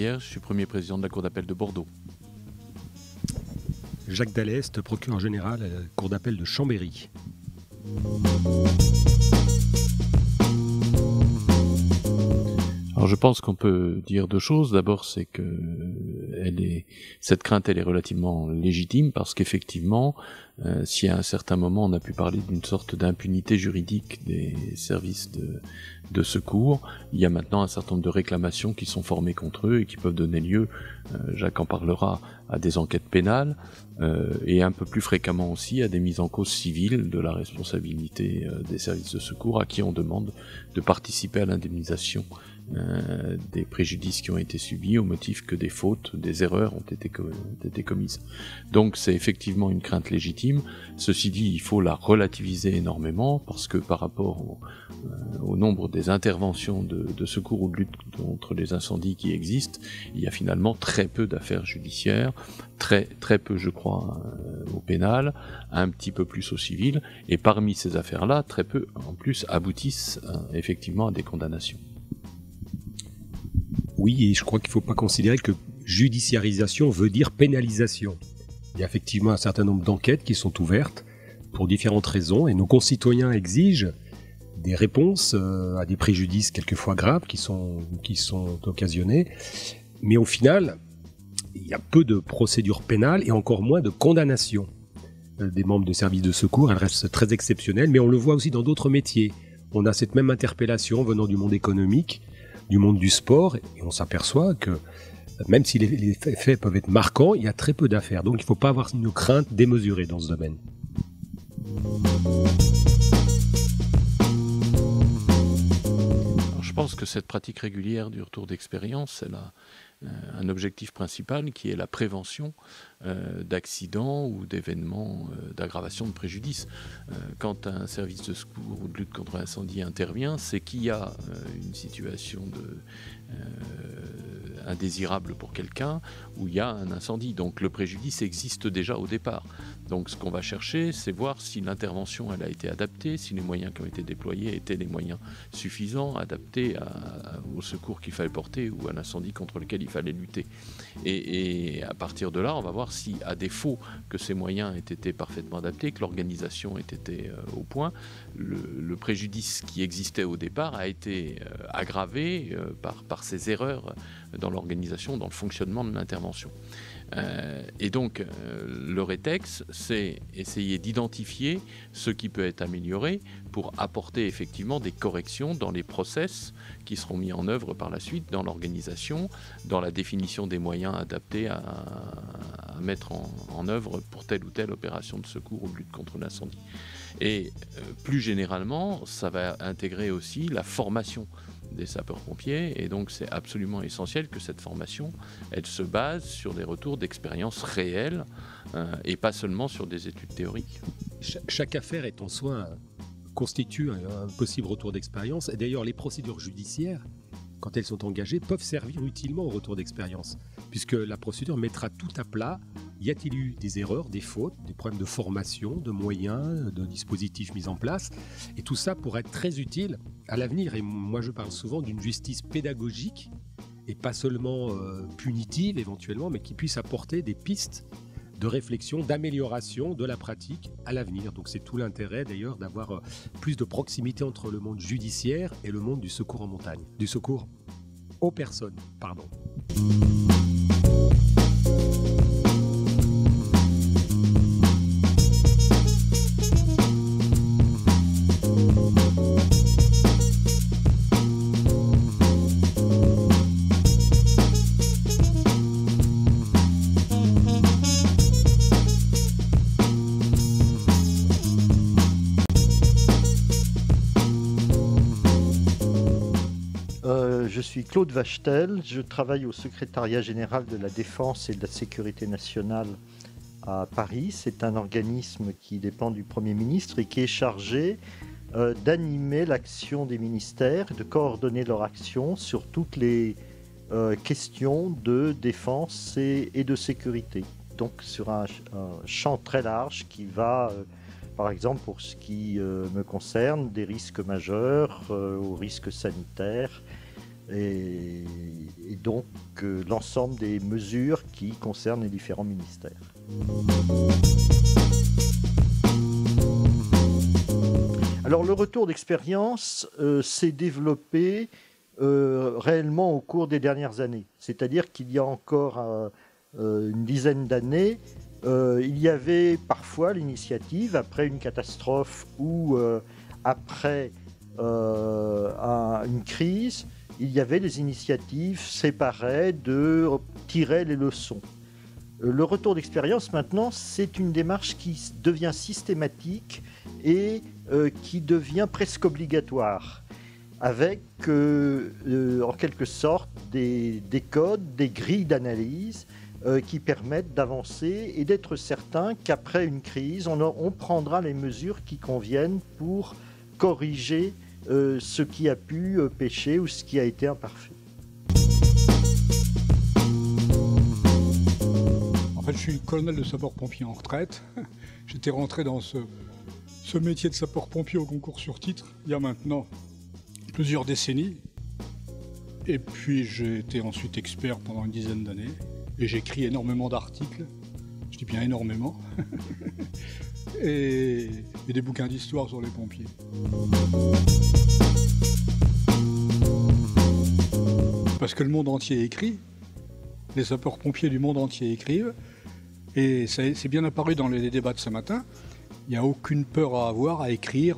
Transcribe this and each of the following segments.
Vierge, je suis premier président de la Cour d'appel de Bordeaux. Jacques Dallest, procureur général à la Cour d'appel de Chambéry. Alors je pense qu'on peut dire deux choses. D'abord, c'est que cette crainte elle est relativement légitime parce qu'effectivement, si à un certain moment on a pu parler d'une sorte d'impunité juridique des services de secours, il y a maintenant un certain nombre de réclamations qui sont formées contre eux et qui peuvent donner lieu, Jacques en parlera, à des enquêtes pénales et un peu plus fréquemment aussi à des mises en cause civiles de la responsabilité des services de secours à qui on demande de participer à l'indemnisation des préjudices qui ont été subis au motif que des fautes, des erreurs ont été commises. Donc c'est effectivement une crainte légitime. Ceci dit, il faut la relativiser énormément parce que par rapport au nombre des interventions de secours ou de lutte contre les incendies qui existent, il y a finalement très peu d'affaires judiciaires, très peu je crois au pénal, un petit peu plus au civil, et parmi ces affaires-là, très peu en plus aboutissent effectivement à des condamnations. Oui, et je crois qu'il ne faut pas considérer que judiciarisation veut dire pénalisation. Il y a effectivement un certain nombre d'enquêtes qui sont ouvertes pour différentes raisons, et nos concitoyens exigent des réponses à des préjudices quelquefois graves qui sont occasionnés. Mais au final, il y a peu de procédures pénales et encore moins de condamnations des membres de services de secours. Elles restent très exceptionnelles, mais on le voit aussi dans d'autres métiers. On a cette même interpellation venant du monde économique, du monde du sport, et on s'aperçoit que même si les faits peuvent être marquants, il y a très peu d'affaires. Donc il ne faut pas avoir une crainte démesurée dans ce domaine. Alors, je pense que cette pratique régulière du retour d'expérience, elle a un objectif principal qui est la prévention d'accidents ou d'événements d'aggravation de préjudice. Quand un service de secours ou de lutte contre l'incendie intervient, c'est qu'il y a une situation indésirable pour quelqu'un où il y a un incendie. Donc le préjudice existe déjà au départ. Donc ce qu'on va chercher, c'est voir si l'intervention elle a été adaptée, si les moyens qui ont été déployés étaient les moyens suffisants, adaptés au secours qu'il fallait porter ou à l'incendie contre lequel il fallait lutter. Et à partir de là, on va voir si, à défaut que ces moyens aient été parfaitement adaptés, que l'organisation ait été au point, le préjudice qui existait au départ a été aggravé par ces erreurs dans l'organisation, dans le fonctionnement de l'intervention. Et donc, le rétex, c'est essayer d'identifier ce qui peut être amélioré pour apporter effectivement des corrections dans les process qui seront mis en œuvre par la suite, dans l'organisation, dans la définition des moyens adaptés à mettre en œuvre pour telle ou telle opération de secours ou de lutte contre l'incendie. Et plus généralement, ça va intégrer aussi la formation des sapeurs-pompiers, et donc c'est absolument essentiel que cette formation, elle se base sur des retours d'expérience réelles et pas seulement sur des études théoriques. Chaque affaire est en soi constitue un possible retour d'expérience, et d'ailleurs les procédures judiciaires, quand elles sont engagées, peuvent servir utilement au retour d'expérience, puisque la procédure mettra tout à plat. Y a-t-il eu des erreurs, des fautes, des problèmes de formation, de moyens, de dispositifs mis en place? Et tout ça pourrait être très utile à l'avenir. Et moi, je parle souvent d'une justice pédagogique, et pas seulement punitive éventuellement, mais qui puisse apporter des pistes de réflexion, d'amélioration de la pratique à l'avenir. Donc c'est tout l'intérêt d'ailleurs d'avoir plus de proximité entre le monde judiciaire et le monde du secours en montagne, du secours aux personnes, pardon. Je suis Claude Vachtel, je travaille au secrétariat général de la Défense et de la Sécurité nationale à Paris. C'est un organisme qui dépend du Premier ministre et qui est chargé d'animer l'action des ministères, de coordonner leur action sur toutes les questions de défense et de sécurité. Donc sur un champ très large qui va, par exemple pour ce qui me concerne, des risques majeurs aux risques sanitaires, et donc l'ensemble des mesures qui concernent les différents ministères. Alors le retour d'expérience s'est développé réellement au cours des dernières années. C'est-à-dire qu'il y a encore une dizaine d'années, il y avait parfois l'initiative, après une catastrophe ou après une crise, il y avait des initiatives séparées de tirer les leçons. Le retour d'expérience maintenant, c'est une démarche qui devient systématique et qui devient presque obligatoire, avec en quelque sorte des codes, des grilles d'analyse qui permettent d'avancer et d'être certain qu'après une crise, on prendra les mesures qui conviennent pour corriger ce qui a pu pécher ou ce qui a été imparfait. En fait, je suis colonel de sapeurs-pompiers en retraite. J'étais rentré dans ce métier de sapeur-pompier au concours sur titre il y a maintenant plusieurs décennies. Et puis j'ai été ensuite expert pendant une dizaine d'années. Et j'ai écrit énormément d'articles. Je dis bien énormément. et des bouquins d'histoire sur les pompiers. Parce que le monde entier écrit, les sapeurs-pompiers du monde entier écrivent, et c'est bien apparu dans les débats de ce matin, il n'y a aucune peur à avoir à écrire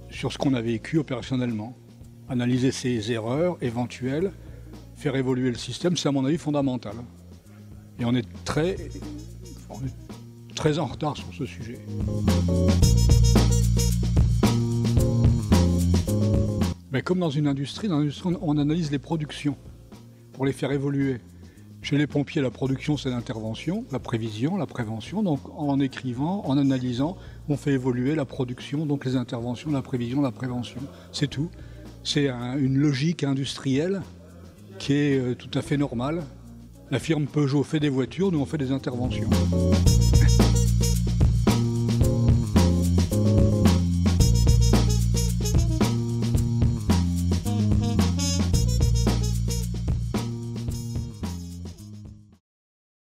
sur ce qu'on a vécu opérationnellement. Analyser ses erreurs éventuelles, faire évoluer le système, c'est à mon avis fondamental. Et on est très en retard sur ce sujet. Mais comme dans une industrie, on analyse les productions pour les faire évoluer. Chez les pompiers, la production, c'est l'intervention, la prévision, la prévention. Donc en écrivant, en analysant, on fait évoluer la production, donc les interventions, la prévision, la prévention. C'est tout. C'est une logique industrielle qui est tout à fait normale. La firme Peugeot fait des voitures, nous on fait des interventions.